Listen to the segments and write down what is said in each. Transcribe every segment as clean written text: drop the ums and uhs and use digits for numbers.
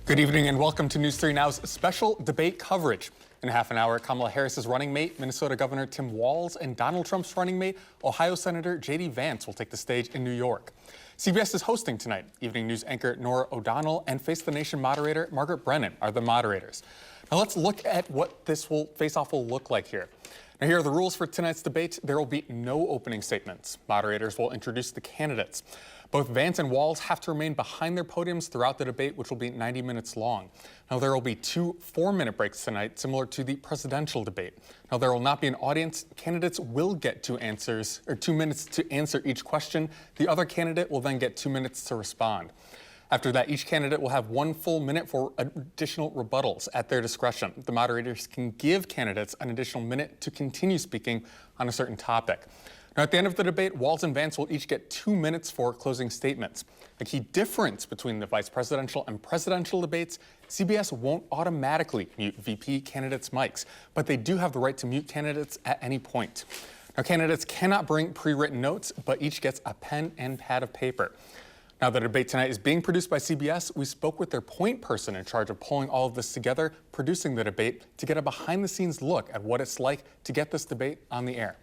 Good evening and welcome to News 3 Now's special debate coverage. In half an hour, Kamala Harris's running mate, Minnesota Governor Tim Walz, and Donald Trump's running mate, Ohio Senator JD Vance, will take the stage in New York. CBS is hosting tonight. Evening News anchor Norah O'Donnell and Face the Nation moderator Margaret Brennan are the moderators. Now let's look at what this face-off will look like here. Now here are the rules for tonight's debate. There will be no opening statements. Moderators will introduce the candidates. Both Vance and Walz have to remain behind their podiums throughout the debate, which will be 90 minutes long. Now, there will be 2 4-minute breaks tonight, similar to the presidential debate. Now, there will not be an audience. Candidates will get 2 minutes to answer each question. The other candidate will then get 2 minutes to respond. After that, each candidate will have 1 full minute for additional rebuttals at their discretion. The moderators can give candidates an additional minute to continue speaking on a certain topic. Now, at the end of the debate, Walz and Vance will each get 2 minutes for closing statements. A key difference between the vice presidential and presidential debates, CBS won't automatically mute VP candidates' mics, but they do have the right to mute candidates at any point. Now, candidates cannot bring pre-written notes, but each gets a pen and pad of paper. Now, the debate tonight is being produced by CBS. We spoke with their point person in charge of pulling all of this together, producing the debate, to get a behind-the-scenes look at what it's like to get this debate on the air.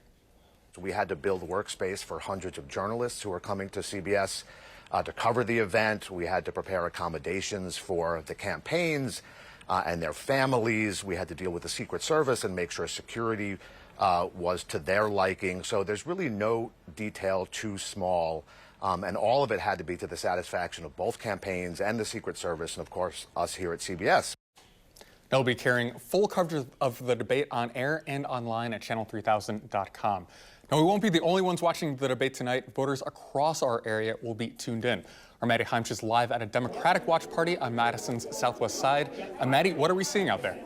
We had to build workspace for hundreds of journalists who are coming to CBS to cover the event. We had to prepare accommodations for the campaigns and their families. We had to deal with the Secret Service and make sure security was to their liking. So there's really no detail too small. And all of it had to be to the satisfaction of both campaigns and the Secret Service and, of course, us here at CBS. They'll be carrying full coverage of the debate on air and online at channel3000.com. Now, we won't be the only ones watching the debate tonight. Voters across our area will be tuned in. Our Maddie Heimsch is live at a Democratic watch party on Madison's southwest side. Maddie, what are we seeing out there?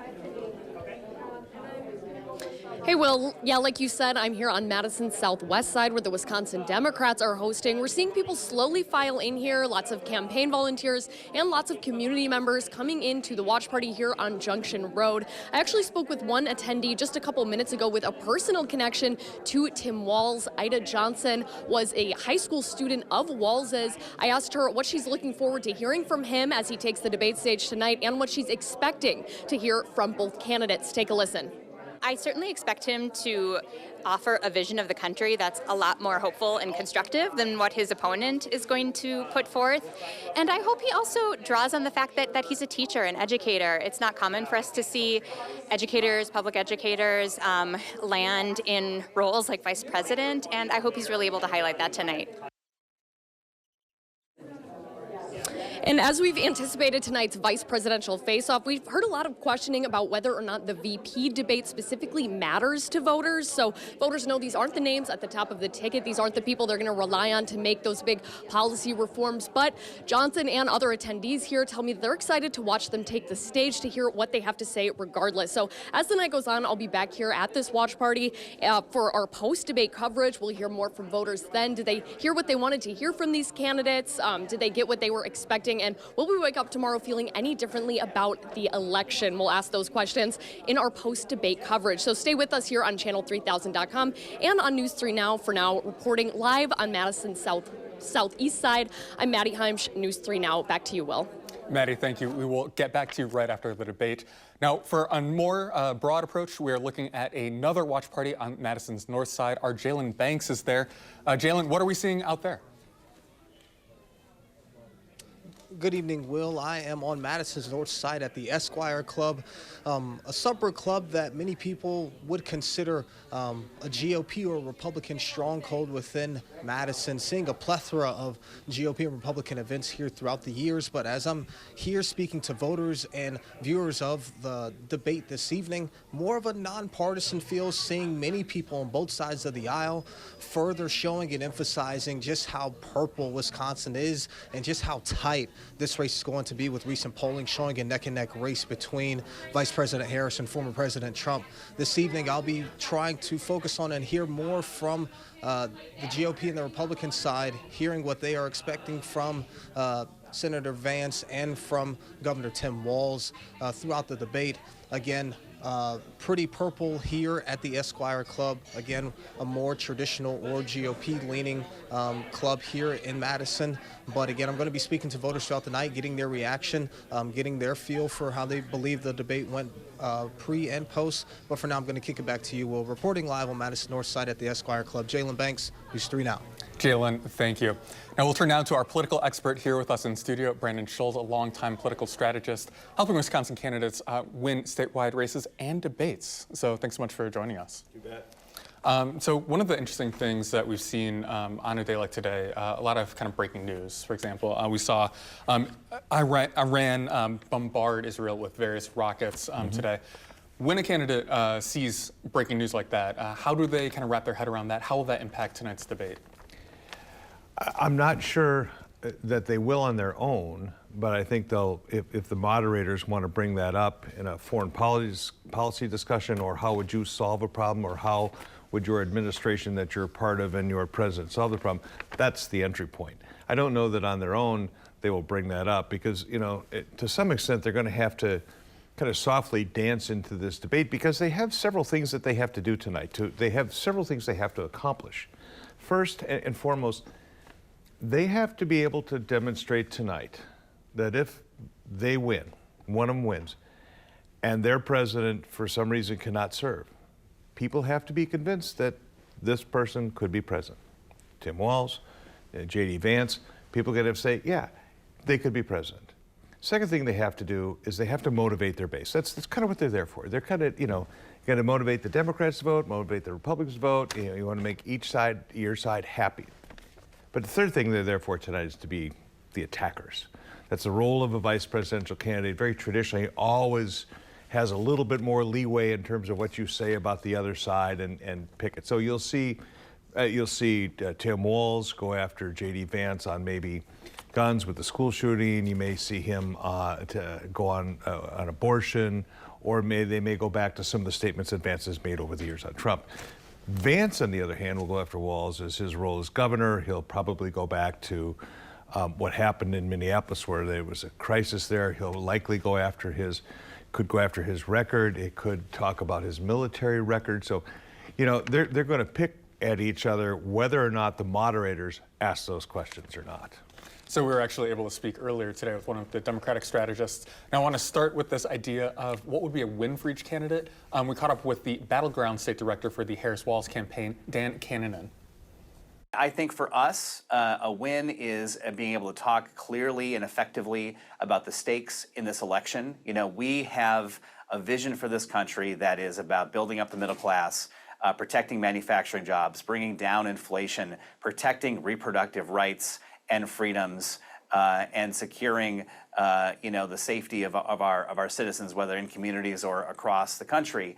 Hey, Will. Yeah, like you said, I'm here on Madison's southwest side where the Wisconsin Democrats are hosting. We're seeing people slowly file in here, lots of campaign volunteers and lots of community members coming into the watch party here on Junction Road. I actually spoke with one attendee just a couple minutes ago with a personal connection to Tim Walz. Ida Johnson was a high school student of Walz's. I asked her what she's looking forward to hearing from him as he takes the debate stage tonight and what she's expecting to hear from both candidates. Take a listen. I certainly expect him to offer a vision of the country that's a lot more hopeful and constructive than what his opponent is going to put forth. And I hope he also draws on the fact that he's a teacher, an educator. It's not common for us to see educators, public educators, land in roles like vice president, and I hope he's really able to highlight that tonight. And as we've anticipated tonight's vice presidential face-off, we've heard a lot of questioning about whether or not the VP debate specifically matters to voters. So voters know these aren't the names at the top of the ticket. These aren't the people they're going to rely on to make those big policy reforms. But Johnson and other attendees here tell me they're excited to watch them take the stage to hear what they have to say regardless. So as the night goes on, I'll be back here at this watch party for our post-debate coverage. We'll hear more from voters then. Did they hear what they wanted to hear from these candidates? Did they get what they were expecting? And will we wake up tomorrow feeling any differently about the election? We'll ask those questions in our post-debate coverage. So stay with us here on channel3000.com and on News 3 Now. For now, reporting live on Madison's southeast side, I'm Maddie Heimsch, News 3 Now. Back to you, Will. Maddie, thank you. We will get back to you right after the debate. Now, for a more broad approach, we are looking at another watch party on Madison's north side. Our Jalen Banks is there. Jalen, what are we seeing out there? Good evening, Will. I am on Madison's north side at the Esquire Club, a suburb club that many people would consider a GOP or Republican stronghold within Madison, seeing a plethora of GOP and Republican events here throughout the years. But as I'm here speaking to voters and viewers of the debate this evening, more of a nonpartisan feel, seeing many people on both sides of the aisle, further showing and emphasizing just how purple Wisconsin is and just how tight this race is going to be, with recent polling showing a neck-and-neck race between Vice President Harris and former President Trump. This evening, I'll be trying to focus on and hear more from the GOP and the Republican side, hearing what they are expecting from Senator Vance and from Governor Tim Walz throughout the debate. Again, pretty purple here at the Esquire Club. Again, a more traditional or GOP-leaning club here in Madison. But again, I'm going to be speaking to voters throughout the night, getting their reaction, getting their feel for how they believe the debate went pre and post. But for now, I'm going to kick it back to you, Will. Reporting live on Madison North Side at the Esquire Club, Jalen Banks, News 3 Now. Jalen, thank you. Now we'll turn now to our political expert here with us in studio, Brandon Schulz, a longtime political strategist, helping Wisconsin candidates win statewide races and debates. So thanks so much for joining us. You bet. So one of the interesting things that we've seen on a day like today, a lot of kind of breaking news. For example, we saw Iran bombard Israel with various rockets today. When a candidate sees breaking news like that, how do they kind of wrap their head around that? How will that impact tonight's debate? I'm not sure that they will on their own, but I think they'll, if the moderators want to bring that up in a foreign policy discussion, or how would you solve a problem, or how would your administration that you're a part of and your president solve the problem, that's the entry point. I don't know that on their own they will bring that up, because, you know, to some extent they're going to have to kind of softly dance into this debate, because they have several things that they have to do tonight. They have several things they have to accomplish. First and foremost, they have to be able to demonstrate tonight that if they win, one of them wins, and their president for some reason cannot serve, people have to be convinced that this person could be president. Tim Walz, JD Vance, people got to say, yeah, they could be president. Second thing they have to do is they have to motivate their base. That's kind of what they're there for. They're kind of, you know, got to motivate the Democrats to vote, motivate the Republicans to vote. You know, you want to make each side, your side, happy. But the third thing they're there for tonight is to be the attackers. That's the role of a vice presidential candidate. Very traditionally, always has a little bit more leeway in terms of what you say about the other side and pick it. So you'll see Tim Walz go after JD Vance on maybe guns with the school shooting. You may see him to go on abortion, or they may go back to some of the statements that Vance has made over the years on Trump. Vance, on the other hand, will go after Walz as his role as governor. He'll probably go back to what happened in Minneapolis, where there was a crisis there. He'll likely go after could go after his record. It could talk about his military record. So, you know, they're going to pick at each other whether or not the moderators ask those questions or not. So we were actually able to speak earlier today with one of the Democratic strategists. Now I want to start with this idea of what would be a win for each candidate. We caught up with the Battleground State Director for the Harris-Walz campaign, Dan Kenneally. I think for us, a win is being able to talk clearly and effectively about the stakes in this election. You know, we have a vision for this country that is about building up the middle class, protecting manufacturing jobs, bringing down inflation, protecting reproductive rights and freedoms, and securing, you know, the safety of our citizens, whether in communities or across the country.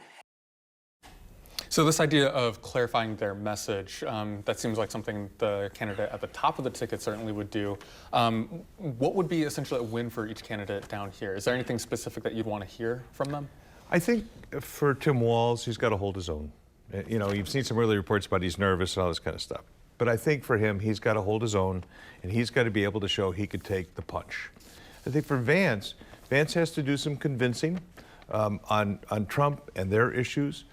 So this idea of clarifying their message, that seems like something the candidate at the top of the ticket certainly would do. What would be essentially a win for each candidate down here? Is there anything specific that you'd want to hear from them? I think for Tim Walz, he's got to hold his own. You know, you've seen some early reports about he's nervous and all this kind of stuff. But I think for him, he's got to hold his own, and he's got to be able to show he could take the punch. I think for Vance has to do some convincing on Trump and their issues.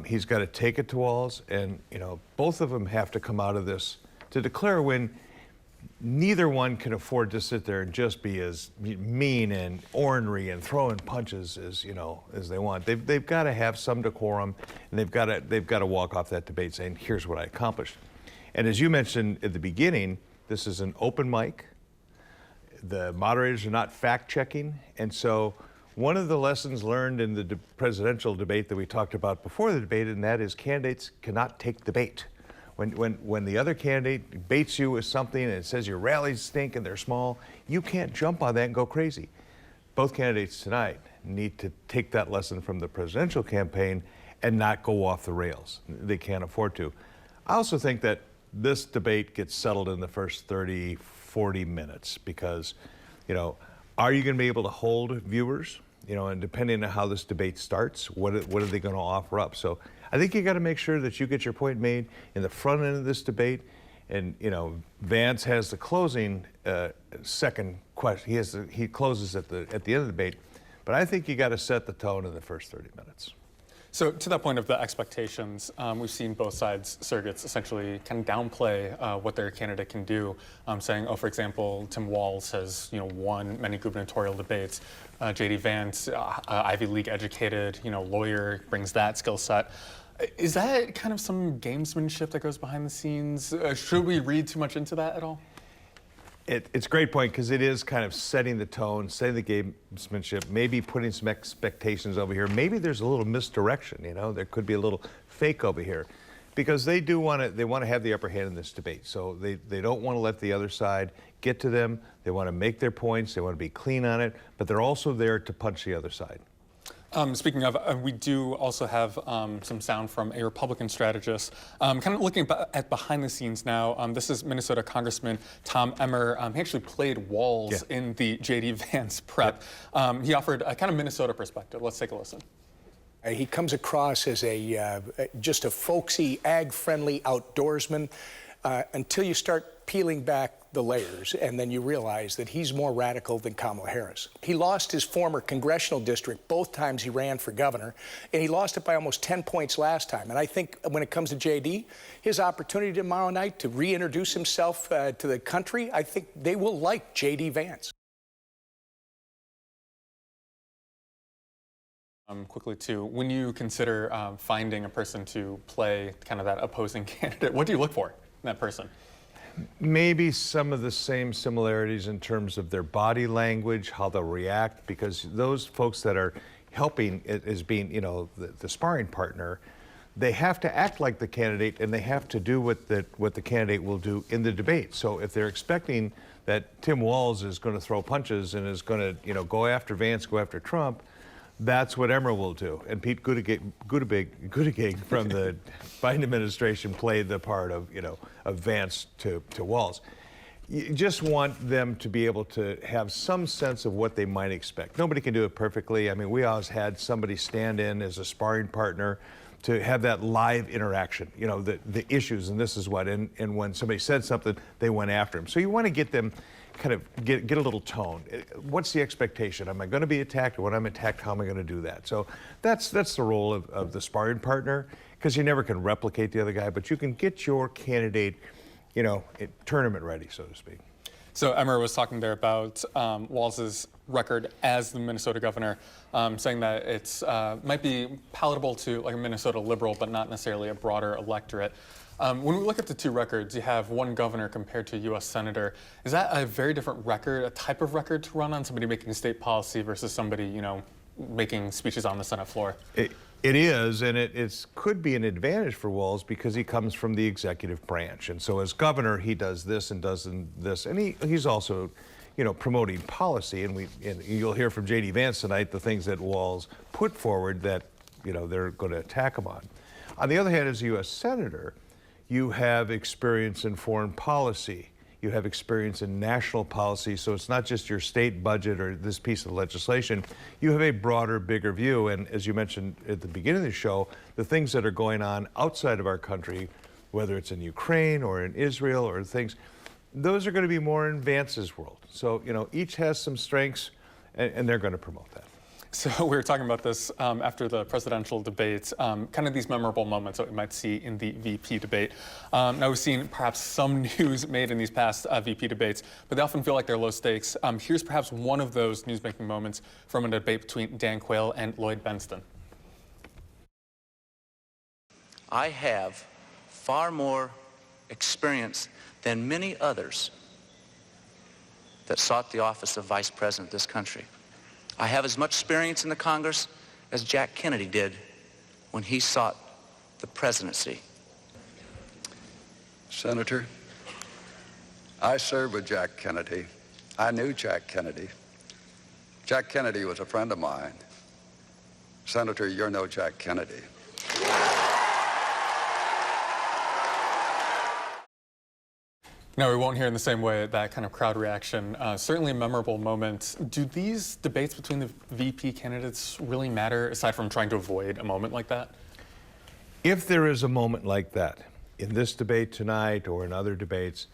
He's got to take it to Walz, and, you know, both of them have to come out of this to declare a win. Neither one can afford to sit there and just be as mean and ornery and throwing punches as, you know, as they want. They've got to have some decorum, and they've got to walk off that debate saying, here's what I accomplished. And as you mentioned at the beginning, this is an open mic. The moderators are not fact-checking. And so one of the lessons learned in the presidential debate that we talked about before the debate, and that is candidates cannot take the bait. When the other candidate baits you with something and it says your rallies stink and they're small, you can't jump on that and go crazy. Both candidates tonight need to take that lesson from the presidential campaign and not go off the rails. They can't afford to. I also think that this debate gets settled in the first 30, 40 minutes because, you know, are you going to be able to hold viewers? You know, and depending on how this debate starts, what are they going to offer up? So I think you got to make sure that you get your point made in the front end of this debate. And, you know, Vance has the closing second question. He closes at the end of the debate. But I think you got to set the tone in the first 30 minutes. So to that point of the expectations, we've seen both sides surrogates essentially kind of downplay what their candidate can do, saying, oh, for example, Tim Walz has won many gubernatorial debates. JD Vance, Ivy League educated, lawyer, brings that skill set. Is that kind of some gamesmanship that goes behind the scenes? Should we read too much into that at all? It's a great point because it is kind of setting the tone, setting the gamesmanship, maybe putting some expectations over here. Maybe there's a little misdirection, there could be a little fake over here. Because they want to have the upper hand in this debate. So they don't want to let the other side get to them. They want to make their points. They want to be clean on it. But they're also there to punch the other side. Speaking of, we do also have some sound from a Republican strategist. Kind of looking at behind the scenes now, this is Minnesota Congressman Tom Emmer. He actually played Walz in the JD Vance prep. He offered a kind of Minnesota perspective. Let's take a listen. He comes across as just a folksy, ag-friendly outdoorsman until you start peeling back the layers, and then you realize that he's more radical than Kamala Harris. He lost his former congressional district both times he ran for governor, and he lost it by almost 10 points last time. And I think when it comes to JD, his opportunity tomorrow night to reintroduce himself to the country, I think they will like JD Vance. Quickly too, when you consider finding a person to play kind of that opposing candidate, what do you look for in that person? Maybe some of the same similarities in terms of their body language, how they'll react, because those folks that are helping as being, the sparring partner, they have to act like the candidate and they have to do what the candidate will do in the debate. So if they're expecting that Tim Walz is going to throw punches and is going to, go after Vance, go after Trump, that's what Emmer will do. And Pete Buttigieg from the Biden administration played the part of, of Vance to Walz. You just want them to be able to have some sense of what they might expect. Nobody can do it perfectly. I mean, we always had somebody stand in as a sparring partner to have that live interaction, the issues, and this is what, and when somebody said something, they went after him. So you want to get them kind of get a little tone. What's the expectation? Am I going to be attacked? When I'm attacked, how am I going to do that? So that's the role of the sparring partner, because you never can replicate the other guy, but you can get your candidate, tournament ready, so to speak. So Emmer was talking there about Walz's record as the Minnesota governor, saying that it's might be palatable to like a Minnesota liberal, but not necessarily a broader electorate. When we look at the two records, you have one governor compared to a U.S. senator. Is that a very different record, a type of record to run on, somebody making state policy versus somebody, making speeches on the Senate floor? It is, and it could be an advantage for Walz because he comes from the executive branch. And so as governor, he does this and does this. And he's also, promoting policy. And you'll hear from JD Vance tonight the things that Walz put forward that, they're going to attack him on. On the other hand, as a U.S. senator, you have experience in foreign policy. You have experience in national policy, so it's not just your state budget or this piece of legislation. You have a broader, bigger view, and as you mentioned at the beginning of the show, the things that are going on outside of our country, whether it's in Ukraine or in Israel or things, those are going to be more in Vance's world. So, each has some strengths, and they're going to promote that. So we were talking about this after the presidential debates, kind of these memorable moments that we might see in the VP debate. Now we've seen perhaps some news made in these past VP debates, but they often feel like they're low stakes. Here's perhaps one of those news-making moments from a debate between Dan Quayle and Lloyd Benston. I have far more experience than many others that sought the office of Vice President of this country. I have as much experience in the Congress as Jack Kennedy did when he sought the presidency. Senator, I served with Jack Kennedy. I knew Jack Kennedy. Jack Kennedy was a friend of mine. Senator, you're no Jack Kennedy. No, we won't hear in the same way that kind of crowd reaction. Certainly a memorable moment. Do these debates between the VP candidates really matter, aside from trying to avoid a moment like that? If there is a moment like that, in this debate tonight or in other debates,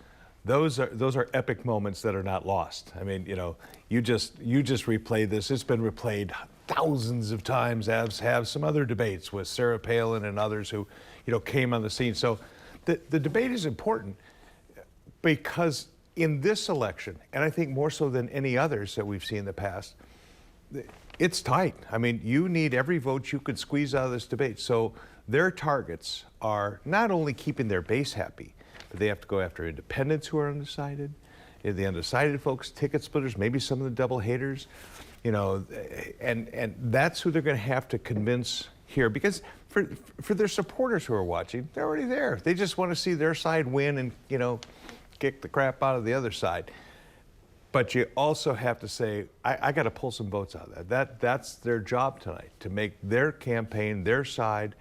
those are epic moments that are not lost. I mean, you know, you just replayed this. It's been replayed thousands of times, as have some other debates with Sarah Palin and others who, you know, came on the scene. So the debate is important because in this election, and I think more so than any others that we've seen in the past, it's tight. I mean, you need every vote you could squeeze out of this debate. So their targets are not only keeping their base happy, but they have to go after independents who are undecided, the undecided folks, ticket splitters, maybe some of the double haters, you know, and that's who they're going to have to convince here, because for their supporters who are watching, they're already there. They just want to see their side win and, you know, kick the crap out of the other side. But you also have to say, I got to pull some votes out of that. That's their job tonight, to make their campaign, their side,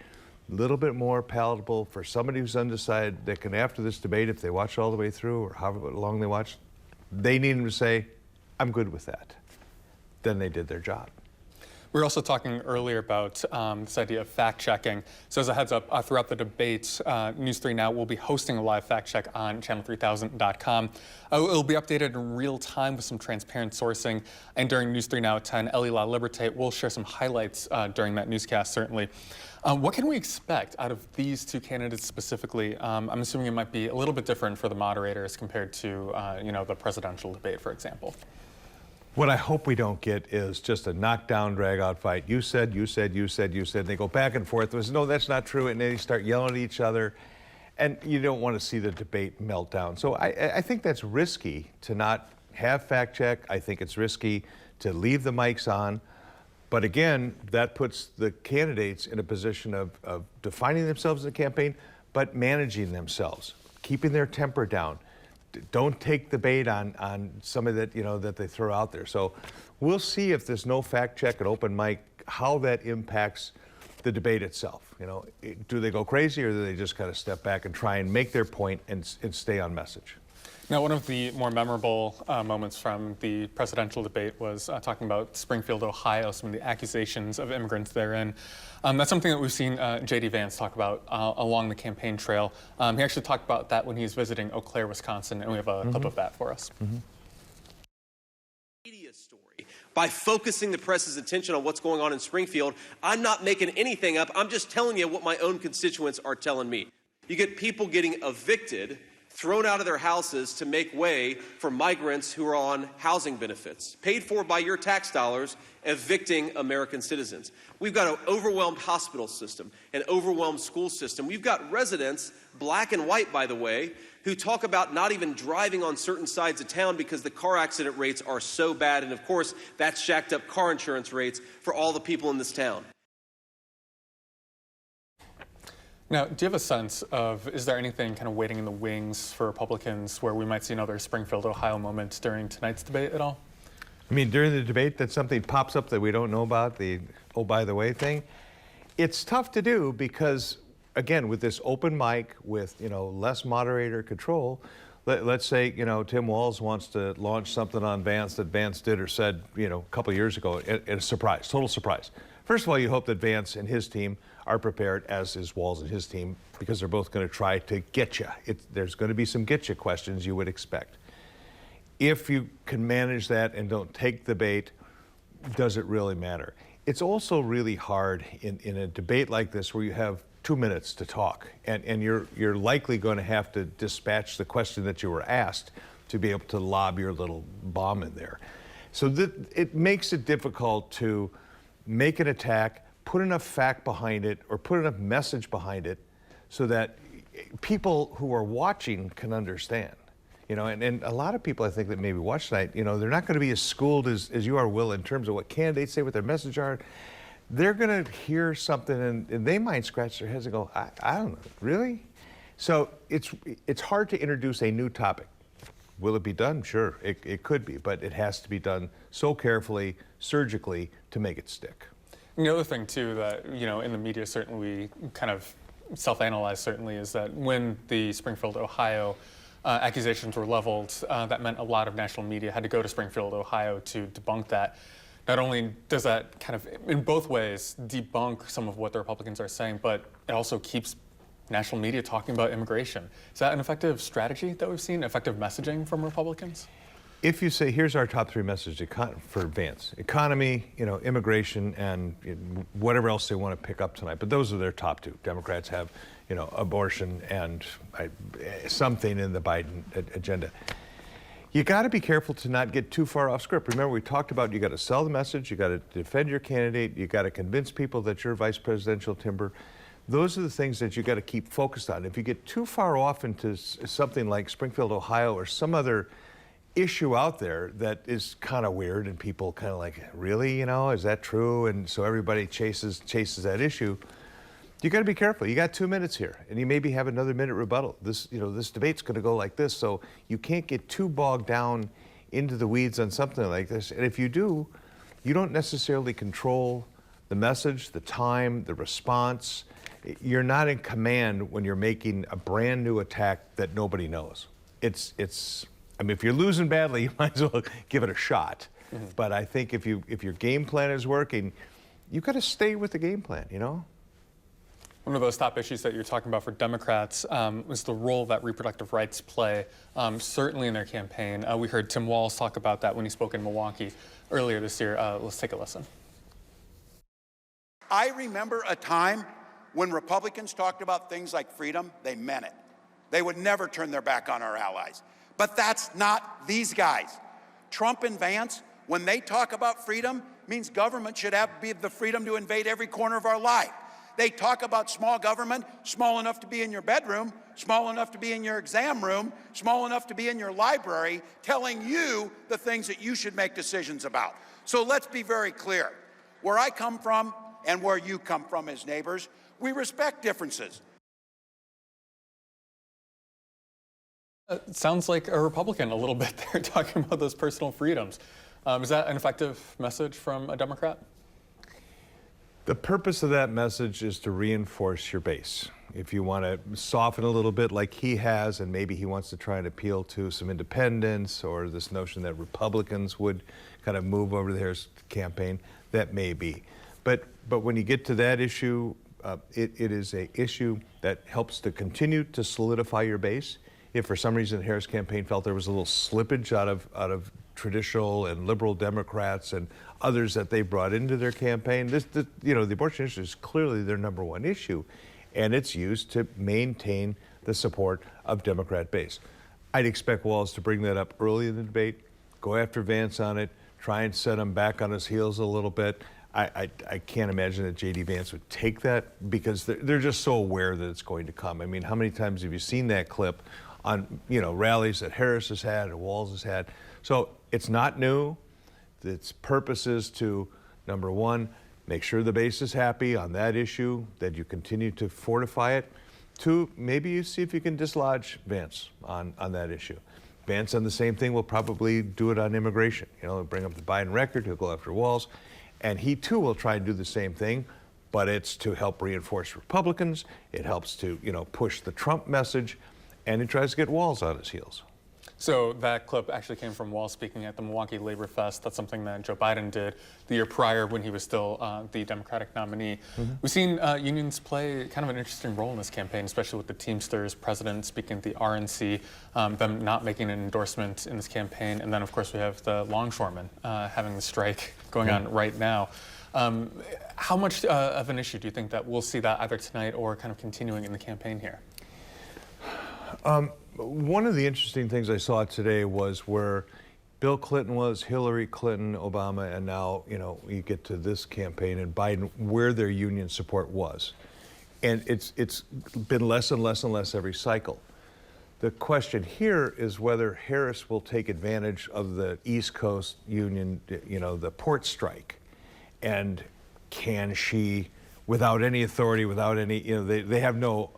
a little bit more palatable for somebody who's undecided that can, after this debate, if they watch all the way through or however long they watch, they need them to say, I'm good with that. Then they did their job. We were also talking earlier about this idea of fact-checking. So as a heads up, throughout the debate, News 3 Now will be hosting a live fact-check on channel3000.com. It'll be updated in real time with some transparent sourcing. And during News 3 Now at 10, Ellie La Liberté will share some highlights during that newscast, certainly. What can we expect out of these two candidates specifically? I'm assuming it might be a little bit different for the moderators compared to, you know, the presidential debate, for example. What I hope we don't get is just a knockdown, drag-out fight. You said, you said, you said, you said. They go back and forth. There's no, that's not true. And then they start yelling at each other. And you don't want to see the debate melt down. So I think that's risky to not have fact check. I think it's risky to leave the mics on. But again, that puts the candidates in a position of defining themselves in the campaign, but managing themselves, keeping their temper down. Don't take the bait on some of that, you know, that they throw out there. So we'll see if there's no fact check and open mic, how that impacts the debate itself. You know, do they go crazy, or do they just kind of step back and try and make their point and stay on message? Now, one of the more memorable moments from the presidential debate was talking about Springfield, Ohio, some of the accusations of immigrants therein. That's something that we've seen JD Vance talk about along the campaign trail. He actually talked about that when he was visiting Eau Claire, Wisconsin, and we have a clip of that for us. Media story. By focusing the press's attention on what's going on in Springfield, I'm not making anything up. I'm just telling you what my own constituents are telling me. You get people getting evicted, thrown out of their houses to make way for migrants who are on housing benefits, paid for by your tax dollars, evicting American citizens. We've got an overwhelmed hospital system, an overwhelmed school system. We've got residents, black and white by the way, who talk about not even driving on certain sides of town because the car accident rates are so bad. And of course, that's jacked up car insurance rates for all the people in this town. Now, do you have a sense of, is there anything kind of waiting in the wings for Republicans where we might see another Springfield, Ohio moment during tonight's debate at all? I mean, during the debate that something pops up that we don't know about, the oh, by the way thing. It's tough to do because, again, with this open mic, with, you know, less moderator control, let's say, you know, Tim Walz wants to launch something on Vance that Vance did or said, you know, a couple of years ago, a surprise, total surprise. First of all, you hope that Vance and his team are prepared, as is Walz and his team, because they're both going to try to get you. There's going to be some get you questions you would expect. If you can manage that and don't take the bait, does it really matter? It's also really hard in a debate like this where you have 2 minutes to talk, and you're likely going to have to dispatch the question that you were asked to be able to lob your little bomb in there. So it makes it difficult to make an attack, put enough fact behind it, or put enough message behind it so that people who are watching can understand. You know, and a lot of people I think that maybe watch tonight, you know, they're not going to be as schooled as you are, Will, in terms of what candidates say, what their message are. They're going to hear something and they might scratch their heads and go, I don't know, really? So it's hard to introduce a new topic. Will it be done? Sure, it could be, but it has to be done so carefully, surgically, to make it stick. And the other thing, too, that, you know, in the media certainly we kind of self-analyze certainly is that when the Springfield, Ohio accusations were leveled, that meant a lot of national media had to go to Springfield, Ohio to debunk that. Not only does that kind of, in both ways, debunk some of what the Republicans are saying, but it also keeps national media talking about immigration. Is that an effective strategy that we've seen, effective messaging from Republicans? If you say, here's our top three messages for Vance: economy, immigration, and whatever else they want to pick up tonight. But those are their top two. Democrats have, abortion and something in the Biden agenda. You got to be careful to not get too far off script. Remember, we talked about you got to sell the message, you got to defend your candidate, you got to convince people that you're vice presidential timber. Those are the things that you got to keep focused on. If you get too far off into something like Springfield, Ohio, or some other issue out there that is kind of weird and people kind of like, really, is that true? And so everybody chases that issue. You got to be careful. You got 2 minutes here, and you maybe have another minute rebuttal. This debate's going to go like this, so you can't get too bogged down into the weeds on something like this. And if you do, you don't necessarily control the message, the time, the response. You're not in command when you're making a brand new attack that nobody knows. I mean, if you're losing badly, you might as well give it a shot. Mm-hmm. But I think if your game plan is working, you've got to stay with the game plan, One of those top issues that you're talking about for Democrats is the role that reproductive rights play, certainly in their campaign. We heard Tim Walz talk about that when he spoke in Milwaukee earlier this year. Let's take a listen. I remember a time when Republicans talked about things like freedom, they meant it. They would never turn their back on our allies. But that's not these guys. Trump and Vance, when they talk about freedom, means government should have the freedom to invade every corner of our life. They talk about small government, small enough to be in your bedroom, small enough to be in your exam room, small enough to be in your library, telling you the things that you should make decisions about. So let's be very clear. Where I come from and where you come from as neighbors, we respect differences. It sounds like a Republican a little bit there, talking about those personal freedoms. Is that an effective message from a Democrat? The purpose of that message is to reinforce your base. If you want to soften a little bit like he has, and maybe he wants to try and appeal to some independents or this notion that Republicans would kind of move over to his campaign, that may be. But when you get to that issue, it is an issue that helps to continue to solidify your base. If for some reason the Harris campaign felt there was a little slippage out of traditional and liberal Democrats and others that they brought into their campaign, the abortion issue is clearly their number one issue, and it's used to maintain the support of Democrat base. I'd expect Walz to bring that up early in the debate, go after Vance on it, try and set him back on his heels a little bit. I can't imagine that JD Vance would take that because they're just so aware that it's going to come. I mean, how many times have you seen that clip on rallies that Harris has had and Walz has had? So it's not new. Its purpose is to, number one, make sure the base is happy on that issue, that you continue to fortify it. Two, maybe you see if you can dislodge Vance on that issue. Vance on the same thing will probably do it on immigration. He'll bring up the Biden record, he'll go after Walz, and he too will try and do the same thing, but it's to help reinforce Republicans. It helps to, push the Trump message, and he tries to get Walz on his heels. So that clip actually came from Walz speaking at the Milwaukee Labor Fest. That's something that Joe Biden did the year prior when he was still the Democratic nominee. Mm-hmm. We've seen unions play kind of an interesting role in this campaign, especially with the Teamsters president speaking at the RNC, them not making an endorsement in this campaign. And then, of course, we have the longshoremen having the strike going on right now. How much of an issue do you think that we'll see that either tonight or kind of continuing in the campaign here? One of the interesting things I saw today was where Bill Clinton was, Hillary Clinton, Obama, and now, you get to this campaign and Biden, where their union support was. And it's been less and less and less every cycle. The question here is whether Harris will take advantage of the East Coast union, the port strike. And can she, without any authority, without any, they have no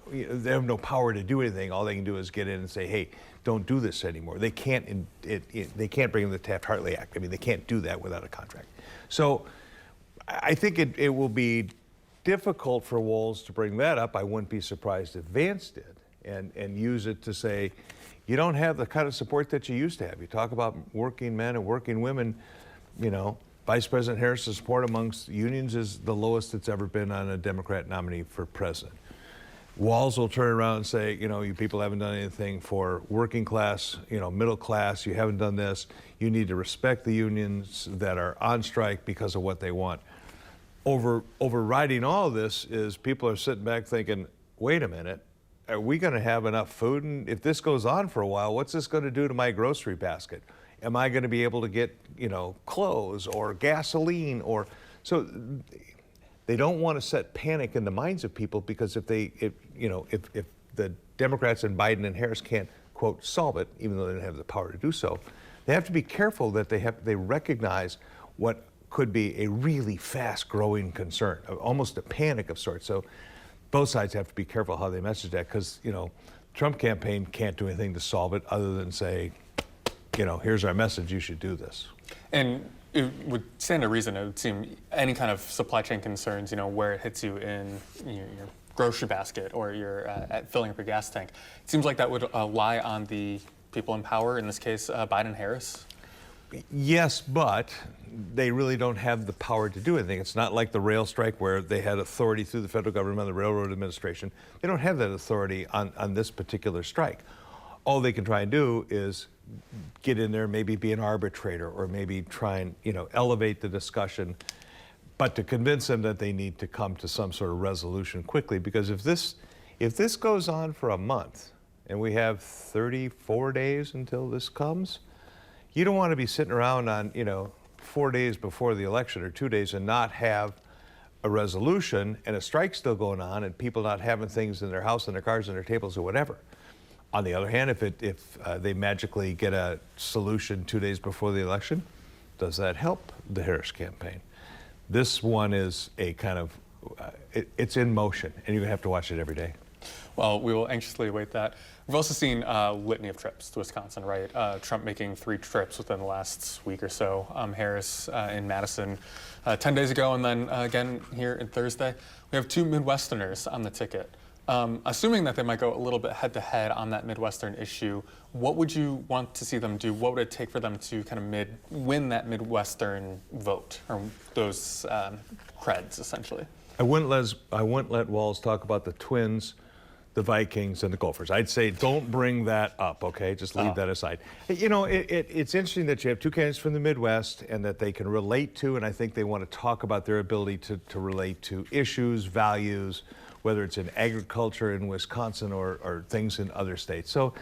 power to do anything. All they can do is get in and say, hey, don't do this anymore. They can't bring in the Taft-Hartley Act. I mean, they can't do that without a contract. So I think it will be difficult for Walz to bring that up. I wouldn't be surprised if Vance did and use it to say, you don't have the kind of support that you used to have. You talk about working men and working women, Vice President Harris's support amongst unions is the lowest it's ever been on a Democrat nominee for president. Walz will turn around and say, you know, you people haven't done anything for working class, you know, middle class, you haven't done this. You need to respect the unions that are on strike because of what they want. Overriding all of this is people are sitting back thinking, wait a minute, are we going to have enough food? And if this goes on for a while, what's this going to do to my grocery basket? Am I going to be able to get, you know, clothes or gasoline? Or so they don't want to set panic in the minds of people, because if the Democrats and Biden and Harris can't, quote, solve it, even though they don't have the power to do so, they have to be careful that they recognize what could be a really fast-growing concern, almost a panic of sorts. So both sides have to be careful how they message that, because, you know, Trump campaign can't do anything to solve it other than say, you know, here's our message, you should do this. And it would stand to reason, it would seem, any kind of supply chain concerns, you know, where it hits you in your grocery basket or you're at filling up your gas tank, it seems like that would lie on the people in power, in this case, Biden and Harris. Yes, but they really don't have the power to do anything. It's not like the rail strike where they had authority through the federal government, the Railroad Administration. They don't have that authority on this particular strike. All they can try and do is get in there, maybe be an arbitrator, or maybe try and, you know, elevate the discussion, but to convince them that they need to come to some sort of resolution quickly. Because if this goes on for a month and we have 34 days until this comes, you don't want to be sitting around on, you know, 4 days before the election or 2 days and not have a resolution and a strike still going on and people not having things in their house and their cars and their tables or whatever. On the other hand, if they magically get a solution 2 days before the election, does that help the Harris campaign? This one is a kind of, it's in motion, and you're going to have to watch it every day. Well, we will anxiously await that. We've also seen a litany of trips to Wisconsin, right? Trump making 3 trips within the last week or so. Harris in Madison 10 days ago, and then again here on Thursday. We have 2 Midwesterners on the ticket. Assuming that they might go a little bit head-to-head on that Midwestern issue, what would you want to see them do? What would it take for them to kind of win that Midwestern vote, or those creds, essentially? I wouldn't let Walz talk about the Twins, the Vikings, and the Gophers. I'd say don't bring that up, okay? Just leave that aside. You know, it's interesting that you have 2 candidates from the Midwest and that they can relate to, and I think they want to talk about their ability to relate to issues, values, whether it's in agriculture in Wisconsin or things in other states. So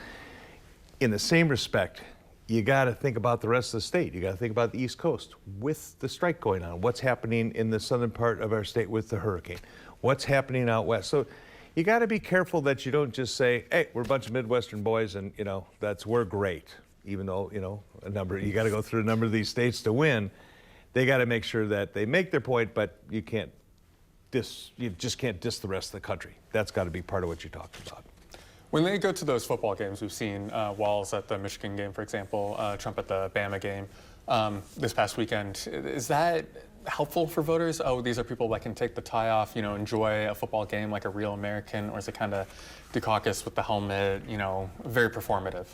in the same respect, you got to think about the rest of the state. You got to think about the East Coast with the strike going on. What's happening in the southern part of our state with the hurricane? What's happening out west? So you got to be careful that you don't just say, hey, we're a bunch of Midwestern boys and, you know, we're great. Even though, you know, you got to go through a number of these states to win. They got to make sure that they make their point, but you just can't diss the rest of the country. That's got to be part of what you're talking about. When they go to those football games, we've seen Walz at the Michigan game, for example, Trump at the Bama game this past weekend. Is that helpful for voters? Oh, these are people that can take the tie off, you know, enjoy a football game like a real American, or is it kind of Dukakis with the helmet, you know, very performative?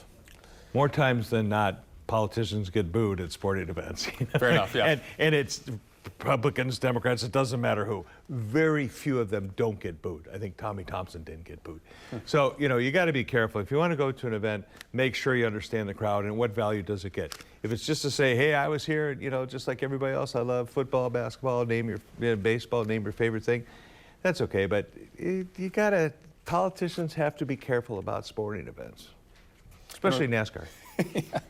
More times than not, politicians get booed at sporting events. Fair enough, yeah. And it's Republicans, Democrats, it doesn't matter who. Very few of them don't get booed. I think Tommy Thompson didn't get booed. So, you know, you got to be careful. If you want to go to an event, make sure you understand the crowd and what value does it get. If it's just to say, hey, I was here, you know, just like everybody else, I love football, basketball, baseball, name your favorite thing, that's okay. But politicians have to be careful about sporting events, especially NASCAR. Yeah.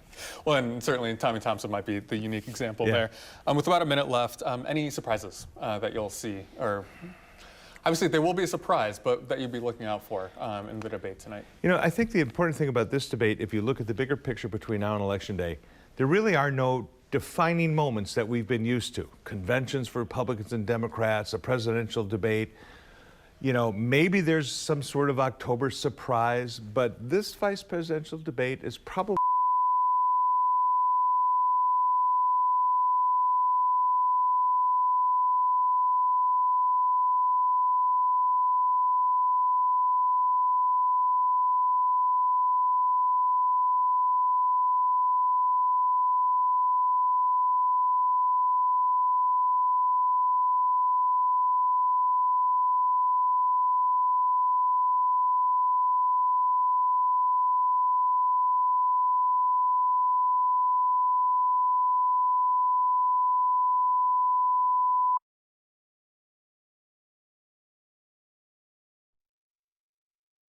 Well, and certainly Tommy Thompson might be the unique example Yeah. there. With about a minute left, any surprises that you'll see? Or obviously there will be a surprise, but that you'd be looking out for in the debate tonight? You know, I think the important thing about this debate, if you look at the bigger picture between now and Election Day, there really are no defining moments that we've been used to. Conventions for Republicans and Democrats, a presidential debate. You know, maybe there's some sort of October surprise, but this vice presidential debate is probably